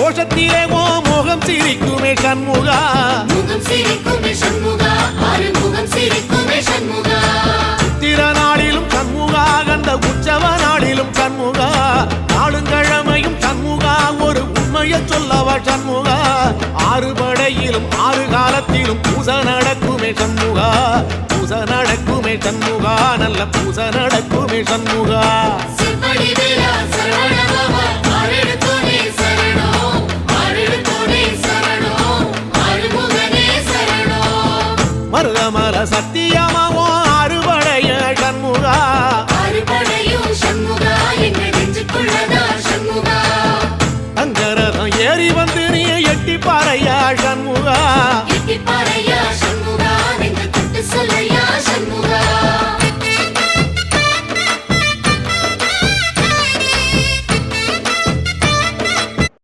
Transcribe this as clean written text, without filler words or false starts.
கோஷத்திலே ஓ முகம் சிரிக்குமே சண்முகா முகம் சிரிக்குமே சண்முகா ஆறுமுகம் சிரிக்குமே சண்முகா சித்திர நாளிலும் சண்முகா கந்த உற்சவ நாளிலும் சண்முகா நாளுங்கிழமையும் சண்முகா ஒரு உண்மையை சொல்லவா சண்முகா ஆறு படையிலும் ஆறு காலத்திலும் பூச நடக்குமே சண்முகா பூச நடக்குமே சண்முகா நல்ல பூச நடக்குமே சண்முகா சிவடி வேலா சரவணபவா ஆரெடுத்தோனே சரணம் ஆரெடுத்தோனே சரணம் ஆறுமுகனே சரணம் மருதமல சத்தியமாவோ அறுபடைய சண்முகா அறுபடையும் சண்முகா எங்க நெஞ்சுக்குள்ளதா சண்முகா தங்கரதம் ஏறி வந்து நீ எட்டி பாறையா சண்முகா எட்டி பாறையா